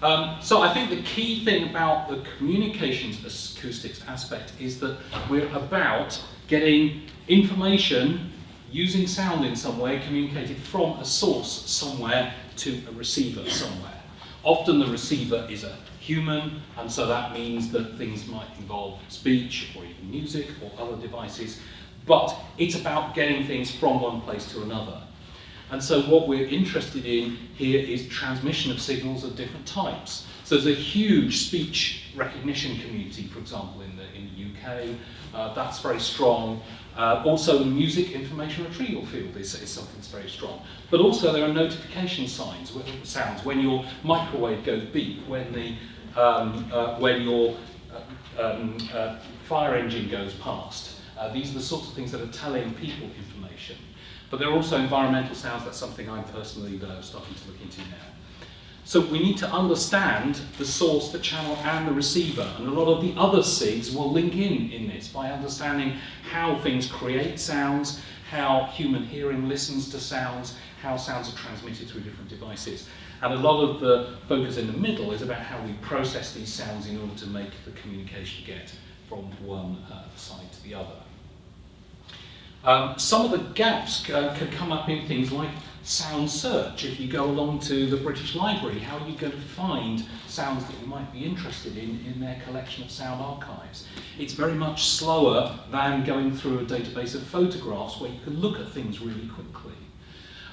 So I think the key thing about the communications acoustics aspect is that we're about getting information using sound in some way communicated from a source somewhere to a receiver somewhere. Often the receiver is a human, and so that means that things might involve speech or even music or other devices, but it's about getting things from one place to another. And so what we're interested in here is transmission of signals of different types. So there's a huge speech recognition community, for example, in the UK. That's very strong. Also, the music information retrieval field is something that's very strong. But also there are notification sounds when your microwave goes beep, when your fire engine goes past. These are the sorts of things that are telling people information. But there are also environmental sounds. That's something I'm personally starting to look into now. So we need to understand the source, the channel, and the receiver. And a lot of the other SIGs will link in this by understanding how things create sounds, how human hearing listens to sounds, how sounds are transmitted through different devices. And a lot of the focus in the middle is about how we process these sounds in order to make the communication get from one side to the other. Some of the gaps can come up in things like sound search. If you go along to the British Library, how are you going to find sounds that you might be interested in their collection of sound archives? It's very much slower than going through a database of photographs where you can look at things really quickly.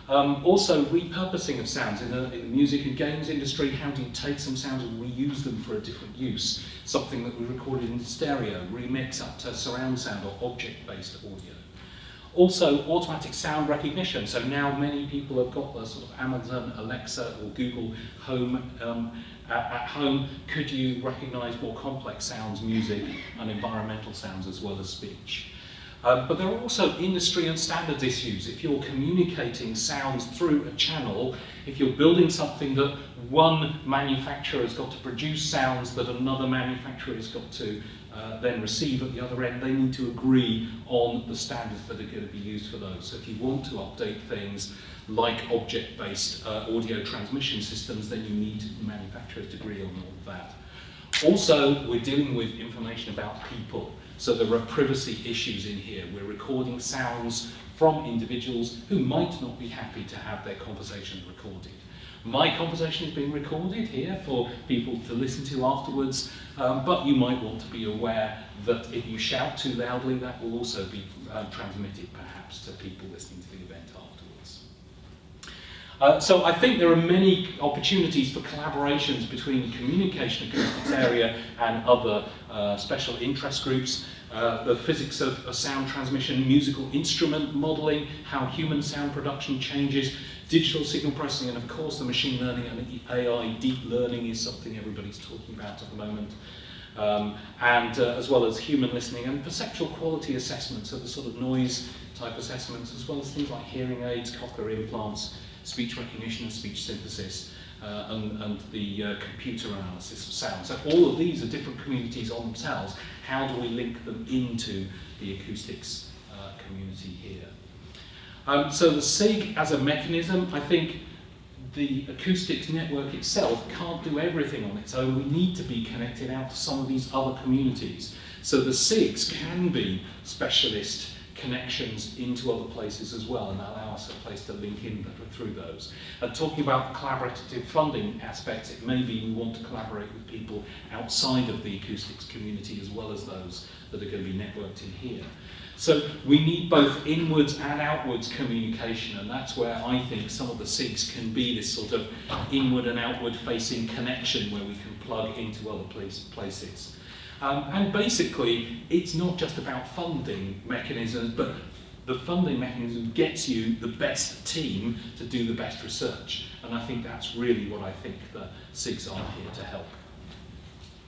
Also, repurposing of sounds in the music and games industry. How do you take some sounds and reuse them for a different use? Something that we recorded in stereo, remix up to surround sound or object-based audio. Also, automatic sound recognition. So now many people have got the sort of Amazon Alexa or Google Home at home. Could you recognize more complex sounds, music, and environmental sounds as well as speech? But there are also industry and standards issues. If you're communicating sounds through a channel, if you're building something that one manufacturer has got to produce sounds that another manufacturer has got to then receive at the other end, they need to agree on the standards that are going to be used for those. So if you want to update things like object-based audio transmission systems, then you need manufacturers to agree on all of that. Also, we're dealing with information about people. So there are privacy issues in here. We're recording sounds from individuals who might not be happy to have their conversation recorded. My conversation is being recorded here for people to listen to afterwards, but you might want to be aware that if you shout too loudly, that will also be transmitted perhaps to people listening to the event afterwards. So I think there are many opportunities for collaborations between the communication acoustics area and other special interest groups. The physics of sound transmission, musical instrument modeling, how human sound production changes, digital signal processing, and of course the machine learning and AI, deep learning is something everybody's talking about at the moment. As well as human listening and perceptual quality assessments, so the sort of noise type assessments, as well as things like hearing aids, cochlear implants, speech recognition and speech synthesis, and the computer analysis of sound. So all of these are different communities on themselves. How do we link them into the acoustics community here? So the SIG as a mechanism, I think the acoustics network itself can't do everything on its own. We need to be connected out to some of these other communities. So the SIGs can be specialist connections into other places as well and allow us a place to link in through those. And talking about collaborative funding aspects, it may be we want to collaborate with people outside of the acoustics community as well as those that are going to be networked in here. So we need both inwards and outwards communication, and that's where I think some of the SIGs can be this sort of inward and outward facing connection where we can plug into other places. And basically, it's not just about funding mechanisms, but the funding mechanism gets you the best team to do the best research. And I think that's really what I think the SIGs are here to help.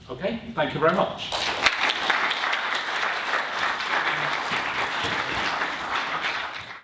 Okay, thank you very much.